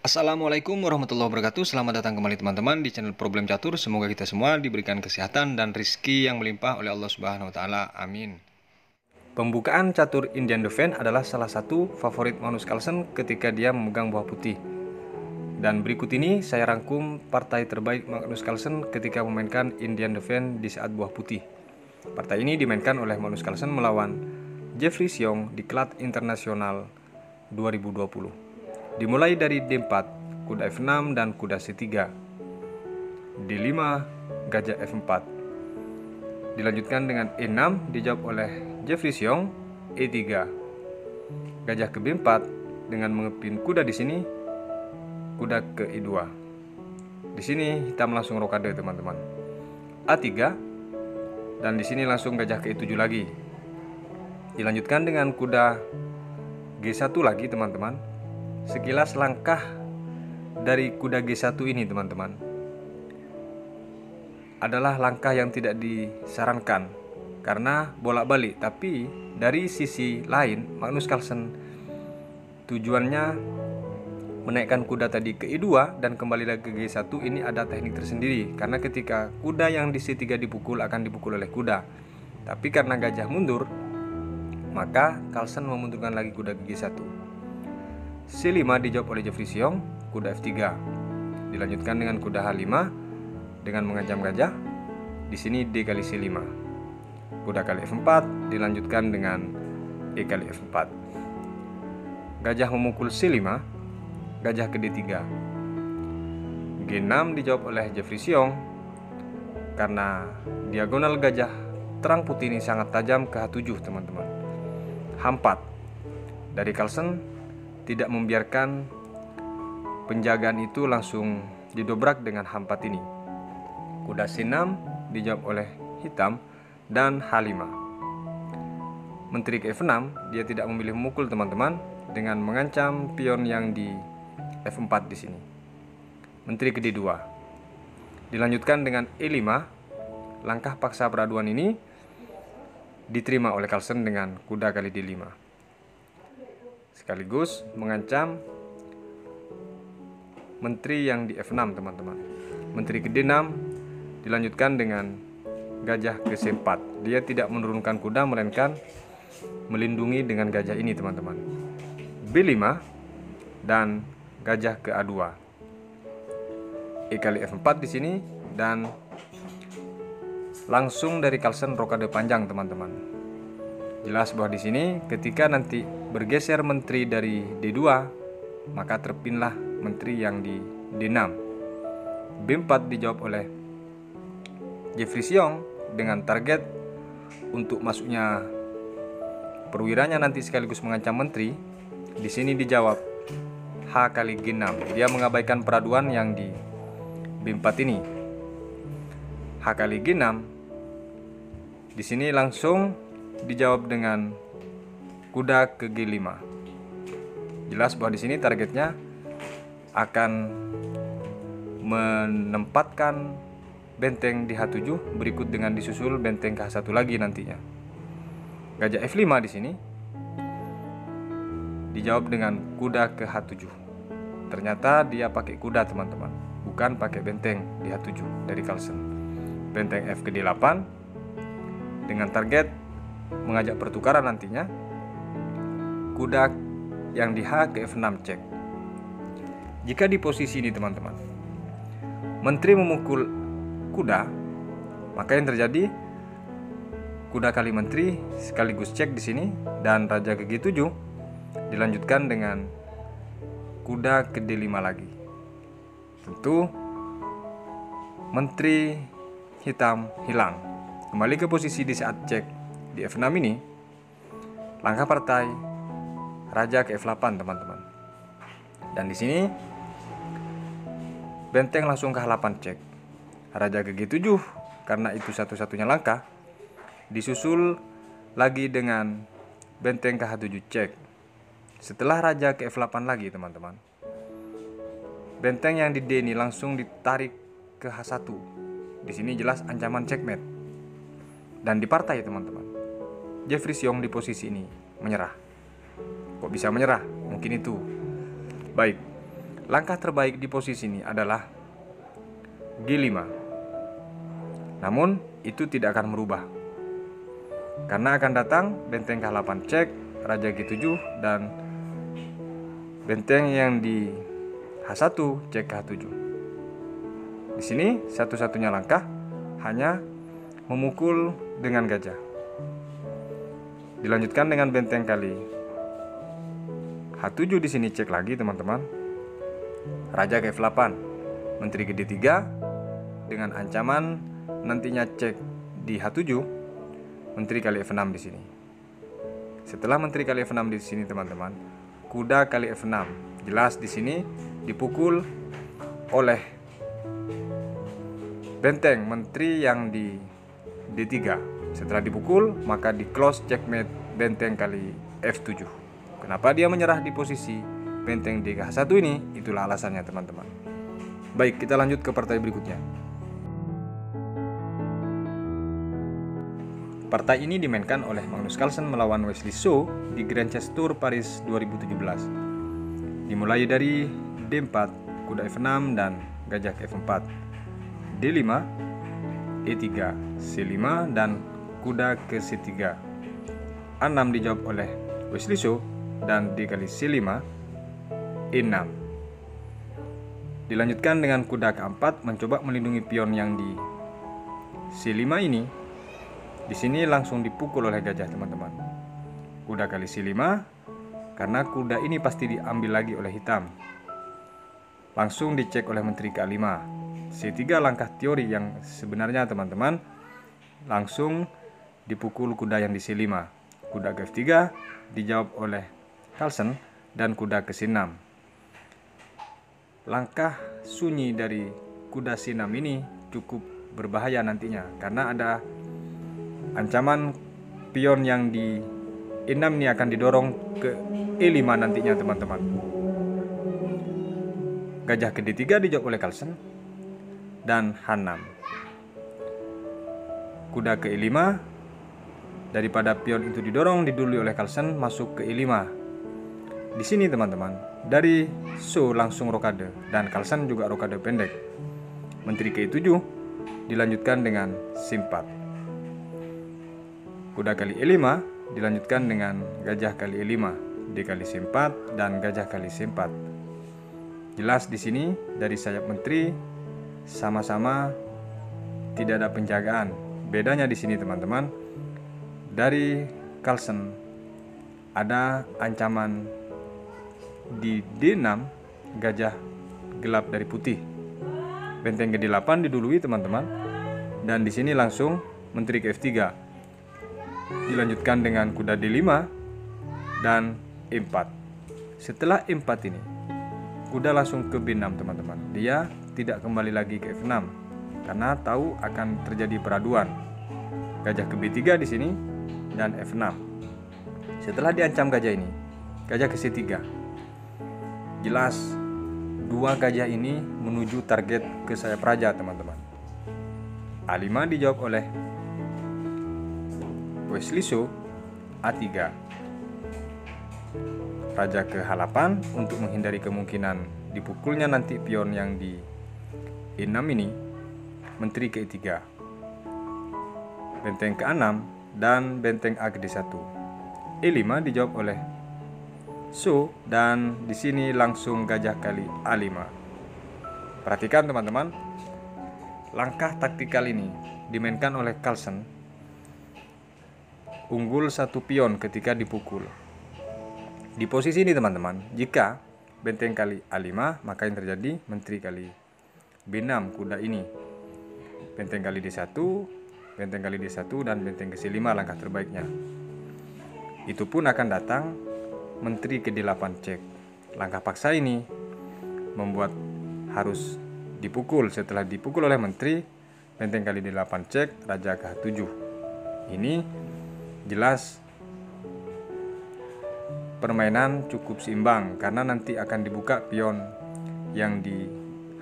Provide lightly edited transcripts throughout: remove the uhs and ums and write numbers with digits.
Assalamualaikum warahmatullahi wabarakatuh. Selamat datang kembali teman-teman di channel Problem Catur. Semoga kita semua diberikan kesehatan dan rizki yang melimpah oleh Allah Subhanahu wa taala. Amin. Pembukaan catur Indian Devane adalah salah satu favorit Magnus Carlsen ketika dia memegang buah putih. Dan berikut ini saya rangkum partai terbaik Magnus Carlsen ketika memainkan Indian Devane di saat buah putih. Partai ini dimainkan oleh Magnus Carlsen melawan Jeffrey Seong di Kelat Internasional 2020. Dimulai dari D4, kuda F6 dan kuda C3. D5, gajah F4. Dilanjutkan dengan E6 dijawab oleh Jeffrey Seong, E3. Gajah ke B4 dengan mengepin kuda di sini, kuda ke E2. Di sini hitam langsung rokade teman-teman. A3 dan di sini langsung gajah ke E7 lagi. Dilanjutkan dengan kuda G1 lagi teman-teman. Sekilas langkah dari kuda G1 ini teman-teman adalah langkah yang tidak disarankan karena bolak-balik, tapi dari sisi lain Magnus Carlsen tujuannya menaikkan kuda tadi ke E2 dan kembali lagi ke G1 ini ada teknik tersendiri, karena ketika kuda yang di C3 dipukul akan dipukul oleh kuda, tapi karena gajah mundur maka Carlsen memundurkan lagi kuda ke G1. C5 dijawab oleh Jeffrey Seong, kuda F3. Dilanjutkan dengan kuda H5 dengan mengancam gajah. Di sini D kali C5. Kuda kali F4 dilanjutkan dengan E kali F4. Gajah memukul C5, gajah ke D3. G6 dijawab oleh Jeffrey Seong karena diagonal gajah terang putih ini sangat tajam ke H7 teman-teman. H4 dari Carlsen tidak membiarkan penjagaan itu langsung didobrak dengan H4 ini. Kuda C6 dijawab oleh hitam dan H5. Menteri ke F6 dia tidak memilih memukul teman-teman dengan mengancam pion yang di F4 di sini. Menteri ke D2. Dilanjutkan dengan E5. Langkah paksa peraduan ini diterima oleh Carlsen dengan kuda kali D5. Sekaligus mengancam menteri yang di F6 teman-teman. Menteri ke D6 dilanjutkan dengan gajah ke C4. Dia tidak menurunkan kuda melainkan melindungi dengan gajah ini teman-teman. B5 dan gajah ke A2. E kali F4 di sini dan langsung dari Carlsen rokade panjang teman-teman. Jelas bahwa di sini ketika nanti bergeser menteri dari D2 maka terpinlah menteri yang di D6. B4 dijawab oleh Jeffrey Seong dengan target untuk masuknya perwiranya nanti sekaligus mengancam menteri. Di sini dijawab H kali G6. Dia mengabaikan peraduan yang di B4 ini. H kali G6. Di sini langsung dijawab dengan kuda ke G5. Jelas bahwa di sini targetnya akan menempatkan benteng di H7 berikut dengan disusul benteng ke H1 lagi nantinya. Gajah F5 di sini dijawab dengan kuda ke H7. Ternyata dia pakai kuda teman-teman, bukan pakai benteng di H7 dari Carlsen. Benteng F ke D8 dengan target mengajak pertukaran nantinya. Kuda yang di H ke F6 cek. Jika di posisi ini teman-teman menteri memukul kuda, maka yang terjadi kuda kali menteri sekaligus cek di sini dan raja ke G7 dilanjutkan dengan kuda ke D5 lagi. Tentu menteri hitam hilang. Kembali ke posisi di saat cek di F6 ini, langkah partai raja ke F8 teman-teman. Dan di sini benteng langsung ke H8 cek. Raja ke G7 karena itu satu-satunya langkah. Disusul lagi dengan benteng ke H7 cek. Setelah raja ke F8 lagi teman-teman, benteng yang di D ini langsung ditarik ke H1. Di sini jelas ancaman checkmate. Dan di partai teman-teman, Jeffrey Seong di posisi ini menyerah. Kok bisa menyerah? Mungkin itu. Baik. langkah terbaik di posisi ini adalah G5. Namun itu tidak akan merubah, karena akan datang benteng K8 cek, Raja G7, dan benteng yang di H1 cek H7. Di sini satu-satunya langkah hanya memukul dengan gajah. Dilanjutkan dengan benteng kali H7 di sini cek lagi teman-teman. Raja ke F8, menteri ke D3 dengan ancaman nantinya cek di H7, menteri kali F6 di sini. Setelah menteri kali F6 di sini teman-teman, kuda kali F6. Jelas di sini dipukul oleh benteng menteri yang di D3. Setelah dipukul, maka di close checkmate benteng kali F7. Kenapa dia menyerah di posisi benteng di H1 ini? Itulah alasannya teman-teman. Baik, kita lanjut ke partai berikutnya. Partai ini dimainkan oleh Magnus Carlsen melawan Wesley So di Grand Chess Tour Paris 2017. Dimulai dari D4, kuda F6 dan gajah ke F4, D5, E3, C5 dan kuda ke C3. A6 dijawab oleh Wesley So dan D kali C5, E6. Dilanjutkan dengan kuda ke4 mencoba melindungi pion yang di C5 ini. Di sini langsung dipukul oleh gajah teman-teman. Kuda kali C5 karena kuda ini pasti diambil lagi oleh hitam. Langsung dicek oleh menteri ke5. C3 langkah teori yang sebenarnya teman-teman. Langsung dipukul kuda yang di C5. Kuda ke F3 dijawab oleh Carlsen dan kuda ke C6. Langkah sunyi dari kuda C6 ini cukup berbahaya nantinya karena ada ancaman pion yang di E6 ini akan didorong ke E5 nantinya teman-teman. Gajah ke D3 dijawab oleh Carlsen dan H6. Kuda ke E5, daripada pion itu didorong didului oleh Carlsen masuk ke E5. Di sini teman-teman, dari So langsung rokade dan Carlsen juga rokade pendek. Menteri ke E7 dilanjutkan dengan C4. Kuda kali E5 dilanjutkan dengan gajah kali E5, D kali C4 dan gajah kali C4. Jelas di sini dari sayap menteri sama-sama tidak ada penjagaan. Bedanya di sini teman-teman, dari Carlsen ada ancaman di D6 gajah gelap dari putih. Benteng ke D8 didului teman-teman. Dan di sini langsung menteri ke F3. Dilanjutkan dengan kuda D5 dan E4. Setelah E4 ini, kuda langsung ke B6 teman-teman. Dia tidak kembali lagi ke F6 karena tahu akan terjadi peraduan. Gajah ke B3 di sini dan F6. Setelah diancam gajah ini, gajah ke C3. Jelas dua gajah ini menuju target ke sayap raja teman-teman. A5 dijawab oleh Wesley So, A3. Raja ke H8 untuk menghindari kemungkinan dipukulnya nanti pion yang di E6 ini. Menteri ke E3. Benteng ke A6 dan benteng A ke D1. E5 dijawab oleh So dan di sini langsung gajah kali A5. Perhatikan teman-teman, langkah taktikal ini dimainkan oleh Carlsen. Unggul satu pion ketika dipukul. Di posisi ini teman-teman, jika benteng kali A5, maka yang terjadi menteri kali B6 kuda ini. Benteng kali D1, benteng kali D1 dan benteng ke C5 langkah terbaiknya. Itu pun akan datang menteri ke D8 cek. Langkah paksa ini membuat harus dipukul. Setelah dipukul oleh menteri, benteng kali D8 cek, raja ke H7. Ini jelas permainan cukup seimbang karena nanti akan dibuka pion yang di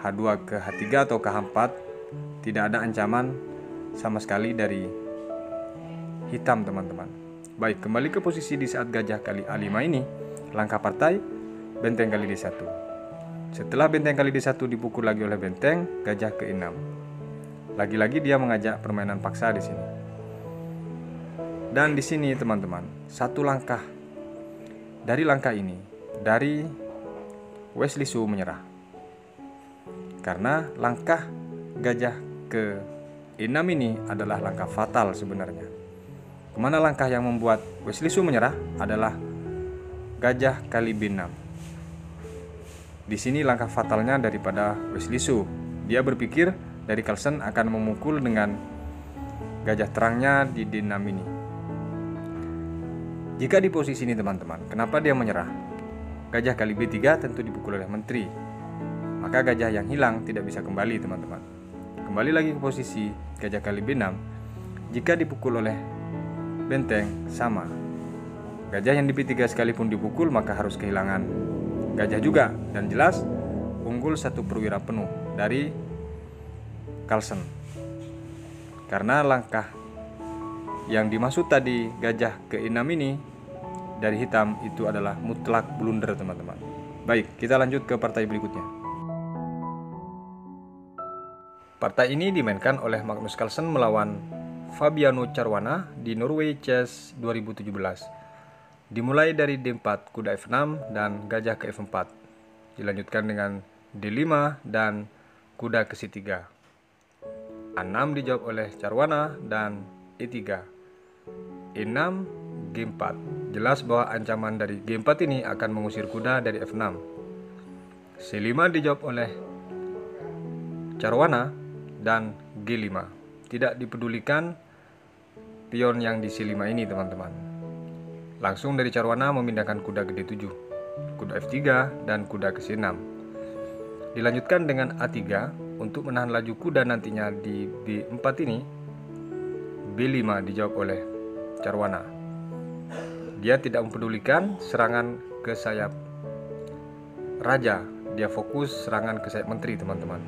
H2 ke H3 atau ke H4. Tidak ada ancaman sama sekali dari hitam teman-teman. Baik, kembali ke posisi di saat gajah kali A5 ini. Langkah partai benteng kali D1. Setelah benteng kali D1 dipukul lagi oleh benteng gajah ke-6. Lagi-lagi dia mengajak permainan paksa di sini. Dan di sini teman-teman, satu langkah dari langkah ini, dari Wesley Su menyerah. Karena langkah gajah ke-6 ini adalah langkah fatal sebenarnya. Kemana langkah yang membuat Wesley Su menyerah adalah gajah kali B6. Di sini langkah fatalnya daripada Wesley Su. Dia berpikir dari Carlsen akan memukul dengan gajah terangnya di D6 ini. Jika di posisi ini teman-teman, kenapa dia menyerah? Gajah kali B3 tentu dipukul oleh menteri. Maka gajah yang hilang tidak bisa kembali teman-teman. Kembali lagi ke posisi gajah kali B6. Jika dipukul oleh benteng sama. Gajah yang di B3 sekalipun dipukul maka harus kehilangan gajah juga. Dan jelas unggul 1 perwira penuh dari Carlsen. Karena langkah yang dimaksud tadi gajah ke-6 ini dari hitam itu adalah mutlak blunder teman-teman. Baik, kita lanjut ke partai berikutnya. Partai ini dimainkan oleh Magnus Carlsen melawan Fabiano Caruana di Norway Chess 2017. Dimulai dari D4, kuda F6 dan gajah ke F4. Dilanjutkan dengan D5 dan kuda ke C3. A6 dijawab oleh Caruana dan E3. E6, G4. Jelas bahwa ancaman dari G4 ini akan mengusir kuda dari F6. C5 dijawab oleh Caruana dan G5. Tidak dipedulikan pion yang di C5 ini teman-teman. Langsung dari Caruana memindahkan kuda ke D7, kuda F3 dan kuda ke C6. Dilanjutkan dengan A3 untuk menahan laju kuda nantinya di B4 ini. B5 dijawab oleh Caruana. Dia tidak mempedulikan serangan ke sayap raja, dia fokus serangan ke sayap menteri teman-teman.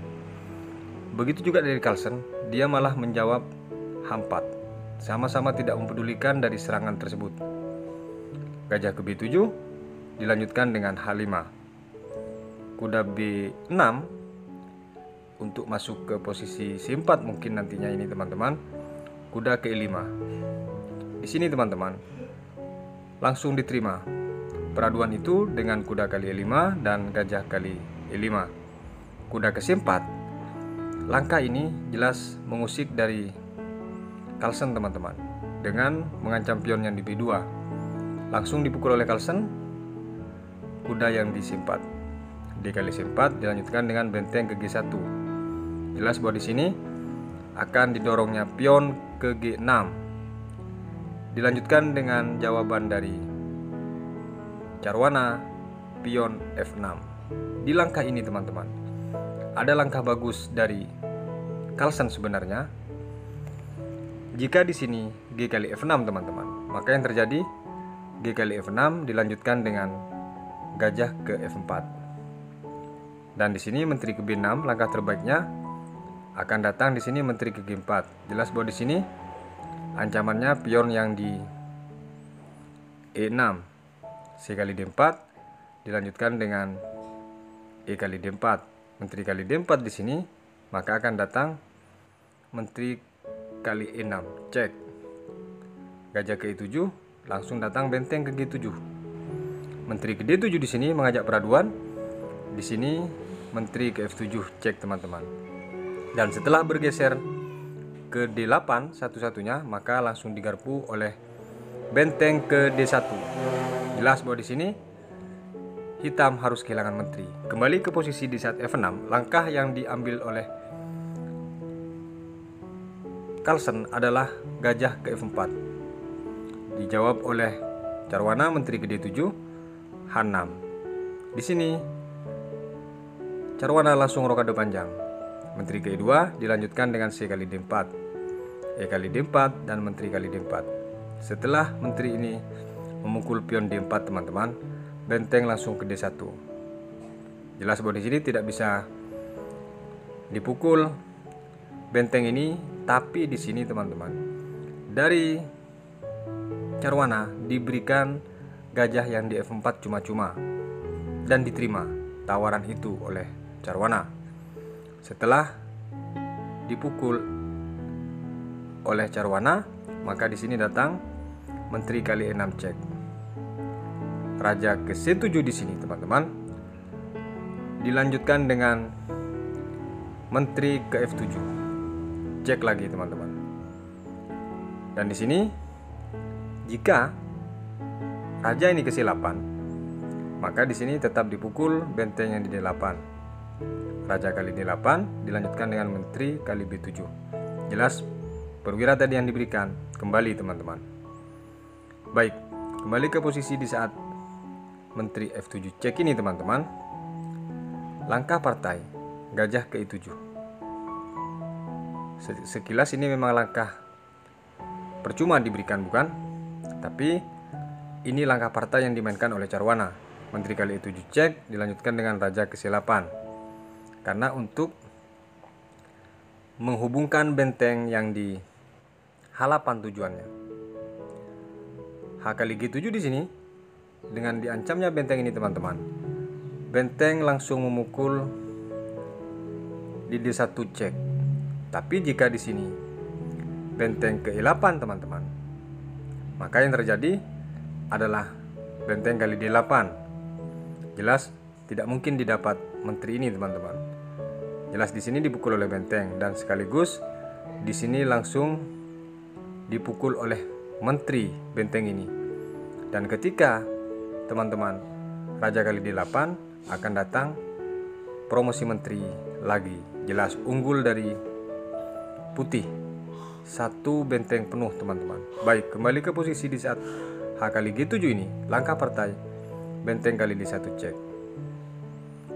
Begitu juga dari Carlsen, dia malah menjawab H4. Sama-sama tidak mempedulikan dari serangan tersebut. Gajah ke B7 dilanjutkan dengan H5. Kuda B6 untuk masuk ke posisi C4 mungkin nantinya ini teman-teman. Kuda ke E5. Di sini teman-teman, langsung diterima peraduan itu dengan kuda kali E5 dan gajah kali E5. Kuda ke C4. Langkah ini jelas mengusik dari Carlsen teman-teman, dengan mengancam pion yang di B2. Langsung dipukul oleh Carlsen kuda yang di C4. D kali C4 dilanjutkan dengan benteng ke G1. Jelas bahwa di sini akan didorongnya pion ke G6. Dilanjutkan dengan jawaban dari Caruana, pion F6. Di langkah ini teman-teman, ada langkah bagus dari Carlsen sebenarnya. Jika di sini G kali F6 teman-teman, maka yang terjadi G kali F6 dilanjutkan dengan gajah ke F4. Dan di sini menteri ke B6, langkah terbaiknya akan datang di sini menteri ke G4. Jelas bahwa di sini ancamannya pion yang di E6, C kali D4 dilanjutkan dengan E kali D4. Menteri kali D4 di sini, maka akan datang menteri kali E6, cek. Gajah ke E7, langsung datang benteng ke G7. Menteri ke D7 di sini mengajak peraduan. Di sini menteri ke F7, cek teman-teman. Dan setelah bergeser ke D8 satu-satunya, maka langsung digarpu oleh benteng ke D1. Jelas bahwa di sini hitam harus kehilangan menteri. Kembali ke posisi di saat F6, langkah yang diambil oleh Carlsen adalah gajah ke F4. Dijawab oleh Caruana menteri ke D7, H6. Di sini Caruana langsung rokade panjang. Menteri ke E2 dilanjutkan dengan C kali D4, E kali D4 dan menteri kali D4. Setelah menteri ini memukul pion D4 teman-teman, benteng langsung ke D1. Jelas bahwa di sini tidak bisa dipukul benteng ini, tapi di sini teman-teman dari Caruana diberikan gajah yang di F4 cuma-cuma dan diterima. tawaran itu oleh Carwana. Setelah dipukul oleh Carwana, maka di sini datang Menteri kali 6 cek. Raja ke C7 di sini, teman-teman. Dilanjutkan dengan Menteri ke F7. Cek lagi, teman-teman. Dan di sini jika raja ini ke C8, maka di sini tetap dipukul benteng yang di D8. Raja kali D8 dilanjutkan dengan Menteri kali B7. Jelas perwira tadi yang diberikan kembali, teman-teman. Baik, kembali ke posisi di saat Menteri F7 cek ini, teman-teman. Langkah partai gajah ke I7. Sekilas ini memang langkah percuma diberikan, bukan? Tapi ini langkah partai yang dimainkan oleh Carwana. Menteri kali I7 cek dilanjutkan dengan Raja ke C8. Karena untuk menghubungkan benteng yang di halapan tujuannya. H kali G7 di sini dengan diancamnya benteng ini, teman-teman. Benteng langsung memukul di D1 cek. Tapi jika di sini benteng ke I8, teman-teman, maka yang terjadi adalah benteng kali D8. Jelas tidak mungkin didapat menteri ini, teman-teman. Jelas di sini dipukul oleh benteng dan sekaligus di sini langsung dipukul oleh menteri benteng ini. Dan ketika, teman-teman, Raja kali D8 akan datang promosi menteri lagi. Jelas unggul dari putih. Satu benteng penuh, teman-teman. Baik, kembali ke posisi di saat H kali G7 ini. Langkah partai benteng kali D1 cek.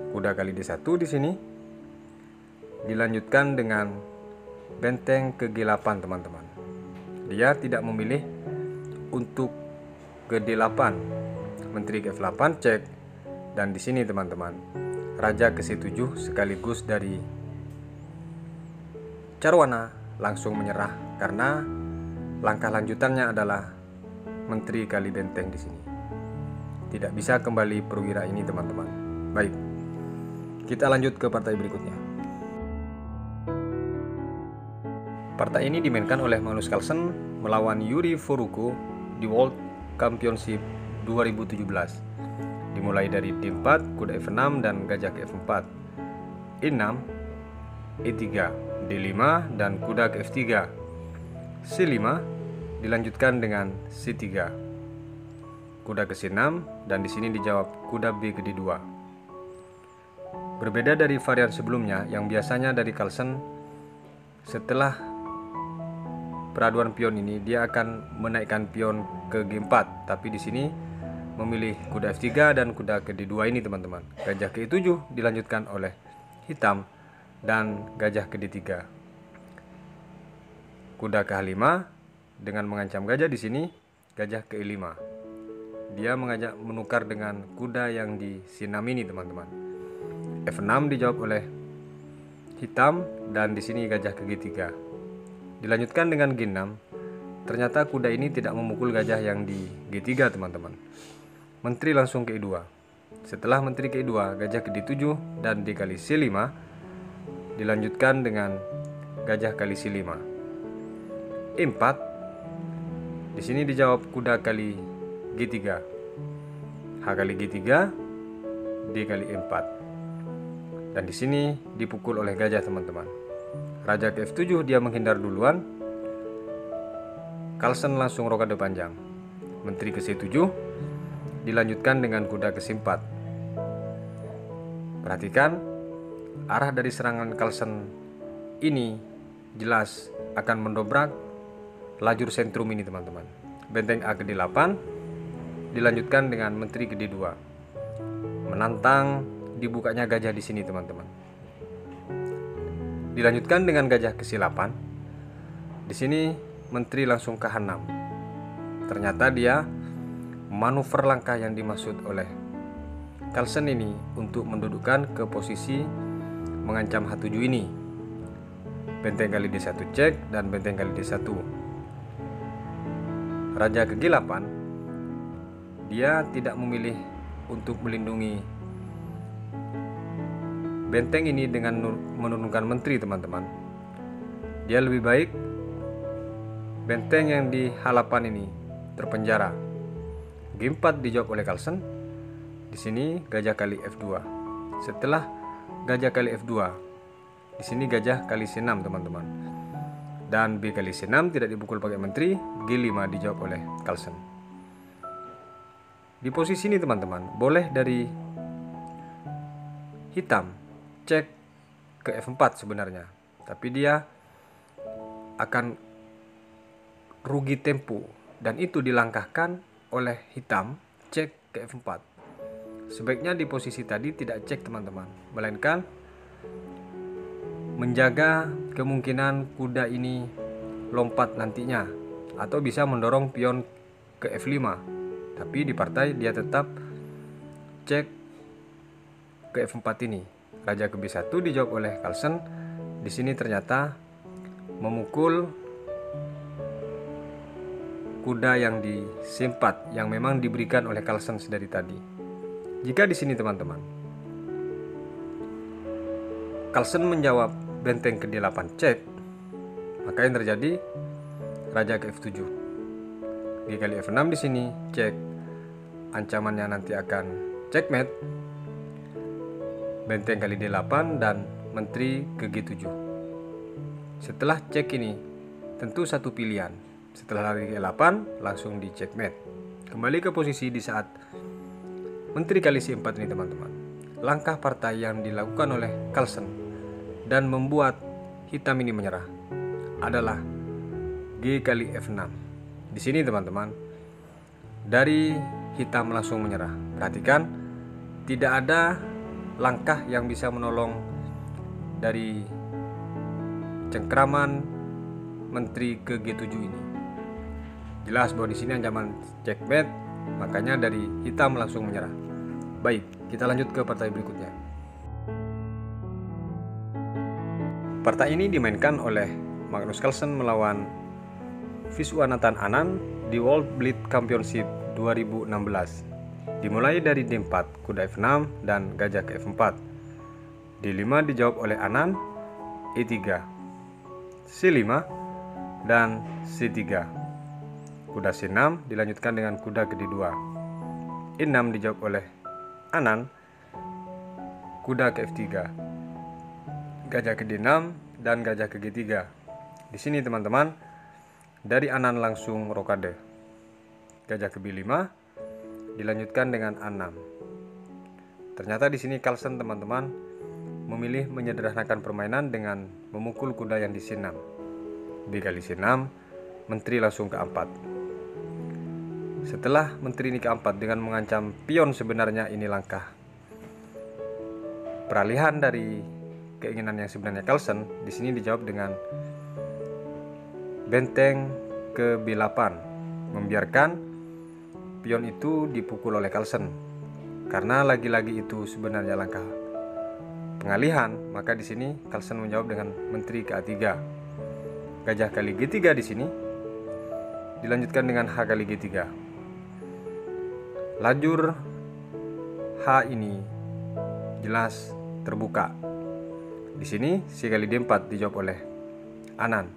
Kuda kali D1 di sini dilanjutkan dengan benteng ke G8, teman-teman. Dia tidak memilih untuk ke D8. Menteri ke F8 cek. Dan di sini, teman-teman, Raja ke C7 sekaligus dari Carwana langsung menyerah karena langkah lanjutannya adalah menteri kali benteng di sini. Tidak bisa kembali perwira ini, teman-teman. Baik, kita lanjut ke partai berikutnya. Partai ini dimainkan oleh Magnus Carlsen melawan Yuri Furuko di World Championship 2017. Dimulai dari D4, kuda F6 dan gajah ke F4, E6, E3, D5 dan kuda ke F3, C5 dilanjutkan dengan C3, kuda ke C6 dan di sini dijawab kuda B ke D2. Berbeda dari varian sebelumnya yang biasanya dari Carlsen, setelah peraduan pion ini dia akan menaikkan pion ke G4, tapi di sini memilih kuda F3 dan kuda ke D2 ini, teman-teman. Gajah ke E7 dilanjutkan oleh hitam dan gajah ke D3. Kuda ke H5 dengan mengancam gajah di sini, gajah ke E5. Dia mengajak menukar dengan kuda yang di C6 ini, teman-teman. F6 dijawab oleh hitam dan di sini gajah ke G3. Dilanjutkan dengan G6. Ternyata kuda ini tidak memukul gajah yang di G3, teman-teman. Menteri langsung ke E2. Setelah menteri ke E2, gajah ke D7 dan D kali C5 dilanjutkan dengan gajah kali C5. E4. Di sini dijawab kuda kali G3. H kali G3, D kali E4. Dan di sini dipukul oleh gajah, teman-teman. Raja ke F7 dia menghindar duluan. Carlsen langsung rokade panjang. Menteri ke C7 dilanjutkan dengan kuda ke C4. Perhatikan arah dari serangan Carlsen ini jelas akan mendobrak lajur sentrum ini, teman-teman. Benteng A ke D8 dilanjutkan dengan menteri ke D2. Menantang dibukanya gajah di sini, teman-teman. Dilanjutkan dengan gajah ke C8. Di sini menteri langsung ke H6. Ternyata dia manuver langkah yang dimaksud oleh Carlsen ini untuk mendudukkan ke posisi mengancam H7 ini. Benteng kali D1 cek dan benteng kali D1. Raja ke G8. Dia tidak memilih untuk melindungi benteng ini dengan menurunkan menteri, teman-teman. Dia lebih baik benteng yang di halapan ini terpenjara. G4 dijawab oleh Carlsen. Di sini gajah kali F2. Setelah gajah kali F2, di sini gajah kali C6, teman-teman. Dan B kali C6 tidak dipukul pakai menteri. G5 dijawab oleh Carlsen. Di posisi ini, teman-teman, boleh dari hitam cek ke F4 sebenarnya, tapi dia akan rugi tempo, dan itu dilangkahkan oleh hitam cek ke F4. Sebaiknya di posisi tadi tidak cek, teman-teman, melainkan menjaga kemungkinan kuda ini lompat nantinya, atau bisa mendorong pion ke F5. Tapi di partai dia tetap cek ke F4 ini. Raja ke B1 dijawab oleh Carlsen. Di sini ternyata memukul kuda yang di C4 yang memang diberikan oleh Carlsen dari tadi. Jika di sini, teman-teman, Carlsen menjawab benteng ke D8 cek, maka yang terjadi raja ke F7. G kali F6 di sini cek, ancamannya nanti akan checkmate. Benteng kali D8 dan menteri ke G7. Setelah cek ini tentu satu pilihan. Setelah lari G8 langsung di checkmate. Kembali ke posisi di saat menteri kali C4 ini, teman-teman. Langkah partai yang dilakukan oleh Carlsen dan membuat hitam ini menyerah adalah G kali F6. Di sini, teman-teman, dari hitam langsung menyerah. Perhatikan, tidak ada langkah yang bisa menolong dari cengkraman menteri ke G7 ini. Jelas bahwa di sini ancaman checkmate, makanya dari hitam langsung menyerah. Baik, kita lanjut ke partai berikutnya. Partai ini dimainkan oleh Magnus Carlsen melawan Viswanathan Anand di World Blitz Championship 2016. Dimulai dari D4, kuda F6 dan gajah ke F4. D5 dijawab oleh Anand, E3, C5 dan C3. Kuda C6 dilanjutkan dengan kuda ke D2. E6 dijawab oleh Anand, kuda ke F3, gajah ke D6 dan gajah ke G3. Di sini, teman-teman, dari Anand langsung rokade. Gajah ke B5 dilanjutkan dengan A6. Ternyata di sini Carlsen, teman-teman, memilih menyederhanakan permainan dengan memukul kuda yang di C6. B kali C6, menteri langsung ke A4. Setelah menteri ini ke A4 dengan mengancam pion, sebenarnya ini langkah peralihan dari keinginan yang sebenarnya Carlsen. Di sini dijawab dengan benteng ke B8, membiarkan pion itu dipukul oleh Carlsen. Karena lagi-lagi itu sebenarnya langkah pengalihan, maka di sini Carlsen menjawab dengan menteri ke A3. Gajah kali G3 di sini dilanjutkan dengan H kali G3. Lajur H ini jelas terbuka. Di sini C kali D4 dijawab oleh Anand.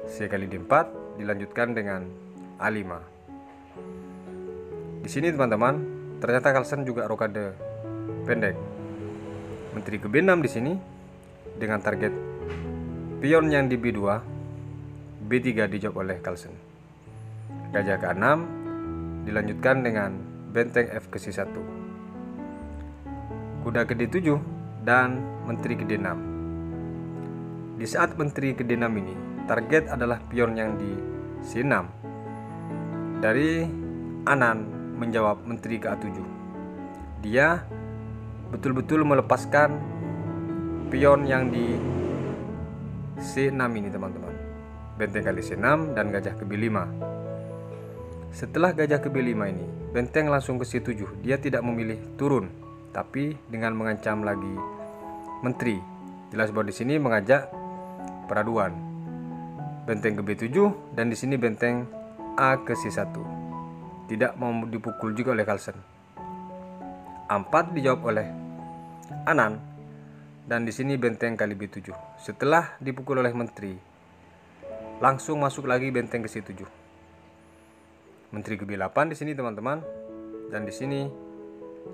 C kali D4 dilanjutkan dengan A5. Di sini, teman-teman, ternyata Carlsen juga rokade pendek. Menteri ke B6 di sini dengan target pion yang di B2, B3 dijawab oleh Carlsen. Gajah ke A6 dilanjutkan dengan benteng F ke C1. Kuda ke D7 dan menteri ke D6. Di saat menteri ke D6 ini, target adalah pion yang di C6. Dari Anand menjawab menteri ke A7. Dia betul-betul melepaskan pion yang di C6 ini, teman-teman. Benteng kali C6 dan gajah ke B5. Setelah gajah ke B5 ini, benteng langsung ke C7. Dia tidak memilih turun, tapi dengan mengancam lagi menteri. Jelas bahwa di sini mengajak peraduan. Benteng ke B7 dan di sini benteng A ke C1. Tidak mau dipukul juga oleh Carlsen. A4 dijawab oleh Anand. dan di sini benteng kali B7. Setelah dipukul oleh menteri, langsung masuk lagi benteng ke C7. Menteri ke B8 di sini teman-teman, dan di sini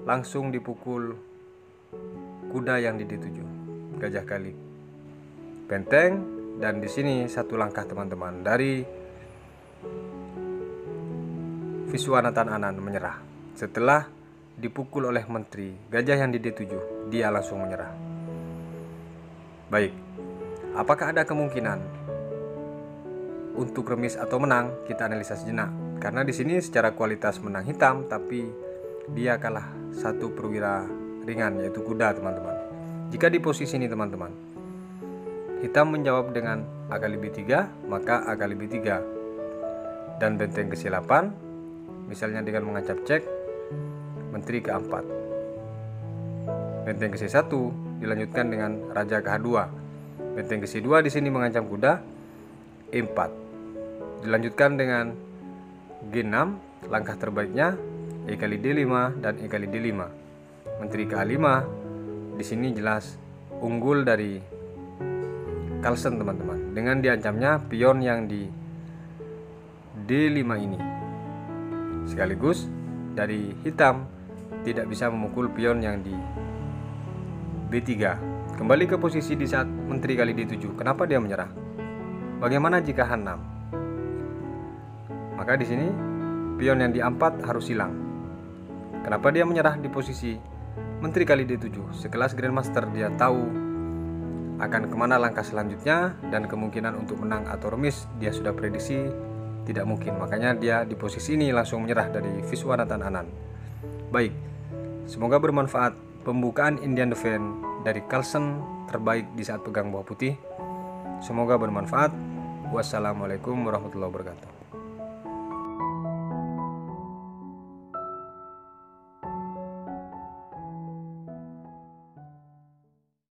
langsung dipukul kuda yang di D7, gajah kali benteng, dan di sini satu langkah teman-teman dari Viswanathan Anand menyerah. Setelah dipukul oleh menteri, gajah yang di D7, dia langsung menyerah. Baik, apakah ada kemungkinan untuk remis atau menang? Kita analisa sejenak. Karena di sini secara kualitas menang hitam, tapi dia kalah satu perwira ringan, yaitu kuda teman-teman. Jika di posisi ini teman-teman, hitam menjawab dengan A kali B3, maka A kali B3 dan benteng ke C8, misalnya dengan mengancam cek menteri ke 4. Benteng ke C1 dilanjutkan dengan raja ke H2. Benteng ke C2 di sini mengancam kuda E4. Dilanjutkan dengan G6, langkah terbaiknya E kali D5 dan E kali D5. Menteri ke A5 di sini jelas unggul dari Carlsen teman-teman, dengan diancamnya pion yang di D5 ini. Sekaligus dari hitam tidak bisa memukul pion yang di B3. Kembali ke posisi di saat menteri kali D7. Kenapa dia menyerah? Bagaimana jika H6? Maka di sini pion yang di A4 harus hilang. Kenapa dia menyerah di posisi menteri kali D7? Sekelas Grandmaster, dia tahu akan kemana langkah selanjutnya, dan kemungkinan untuk menang atau remis dia sudah prediksi tidak mungkin. Makanya dia di posisi ini langsung menyerah dari Viswanathan Anand. Baik, semoga bermanfaat pembukaan Indian Defense dari Carlsen terbaik di saat pegang bawah putih. Semoga bermanfaat. Wassalamualaikum warahmatullahi wabarakatuh.